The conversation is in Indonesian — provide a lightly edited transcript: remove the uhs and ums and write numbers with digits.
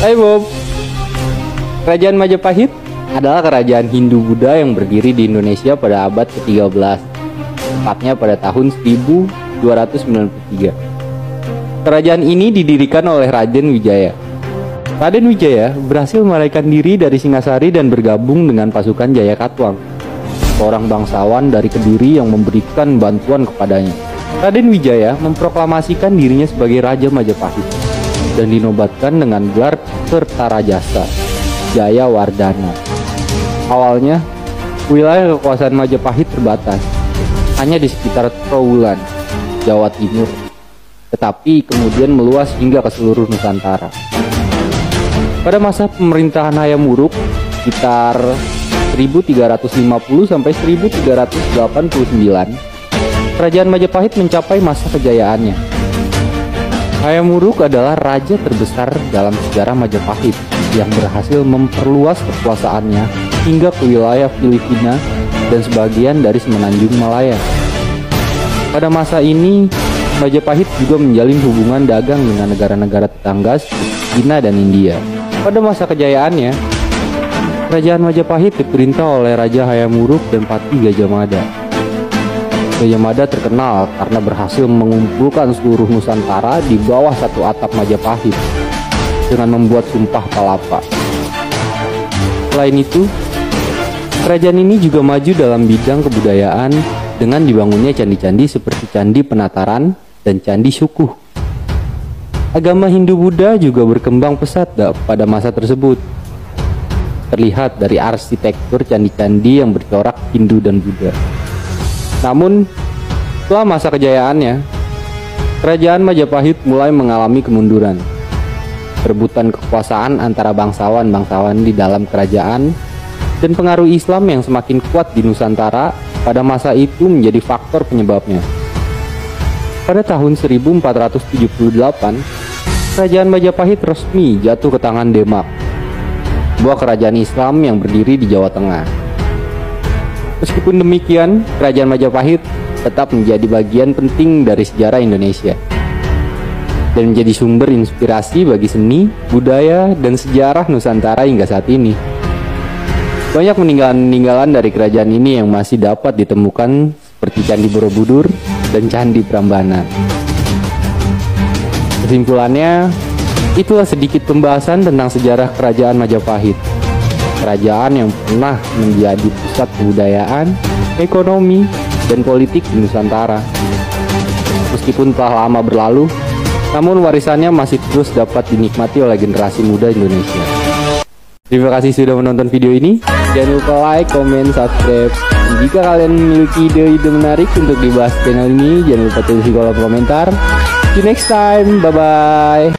Hai Bob. Kerajaan Majapahit adalah kerajaan Hindu-Buddha yang berdiri di Indonesia pada abad ke-13, tepatnya pada tahun 1293. Kerajaan ini didirikan oleh Raden Wijaya. Raden Wijaya berhasil melarikan diri dari Singasari dan bergabung dengan pasukan Jayakatwang, seorang bangsawan dari Kediri yang memberikan bantuan kepadanya. Raden Wijaya memproklamasikan dirinya sebagai Raja Majapahit dan dinobatkan dengan gelar Kertarajasa Jayawardhana. Awalnya, wilayah kekuasaan Majapahit terbatas, hanya di sekitar Trowulan, Jawa Timur, tetapi kemudian meluas hingga ke seluruh Nusantara. Pada masa pemerintahan Hayam Wuruk, sekitar 1350 sampai 1389, Kerajaan Majapahit mencapai masa kejayaannya. Hayam Wuruk adalah raja terbesar dalam sejarah Majapahit yang berhasil memperluas kekuasaannya hingga ke wilayah Filipina dan sebagian dari semenanjung Malaya. Pada masa ini, Majapahit juga menjalin hubungan dagang dengan negara-negara tetangga seperti Cina dan India. Pada masa kejayaannya, Kerajaan Majapahit diperintah oleh Raja Hayam Wuruk dan Patih Gajah Mada. Gajah Mada terkenal karena berhasil mengumpulkan seluruh Nusantara di bawah satu atap Majapahit dengan membuat Sumpah Palapa. Selain itu, kerajaan ini juga maju dalam bidang kebudayaan dengan dibangunnya candi-candi seperti Candi Penataran dan Candi Syukuh. Agama Hindu-Buddha juga berkembang pesat pada masa tersebut. Terlihat dari arsitektur candi-candi yang bercorak Hindu dan Buddha. Namun, setelah masa kejayaannya, Kerajaan Majapahit mulai mengalami kemunduran. Perebutan kekuasaan antara bangsawan-bangsawan di dalam kerajaan dan pengaruh Islam yang semakin kuat di Nusantara pada masa itu menjadi faktor penyebabnya. Pada tahun 1478, Kerajaan Majapahit resmi jatuh ke tangan Demak, sebuah kerajaan Islam yang berdiri di Jawa Tengah. Meskipun demikian, Kerajaan Majapahit tetap menjadi bagian penting dari sejarah Indonesia dan menjadi sumber inspirasi bagi seni, budaya, dan sejarah Nusantara hingga saat ini. Banyak peninggalan-peninggalan dari kerajaan ini yang masih dapat ditemukan seperti Candi Borobudur dan Candi Prambanan. Kesimpulannya, itulah sedikit pembahasan tentang sejarah Kerajaan Majapahit. Kerajaan yang pernah menjadi pusat kebudayaan, ekonomi, dan politik di Nusantara. Meskipun telah lama berlalu, namun warisannya masih terus dapat dinikmati oleh generasi muda Indonesia. Terima kasih sudah menonton video ini. Jangan lupa like, comment, subscribe. Dan jika kalian memiliki ide-ide menarik untuk dibahas channel ini, jangan lupa tulis di kolom komentar. See you next time. Bye-bye.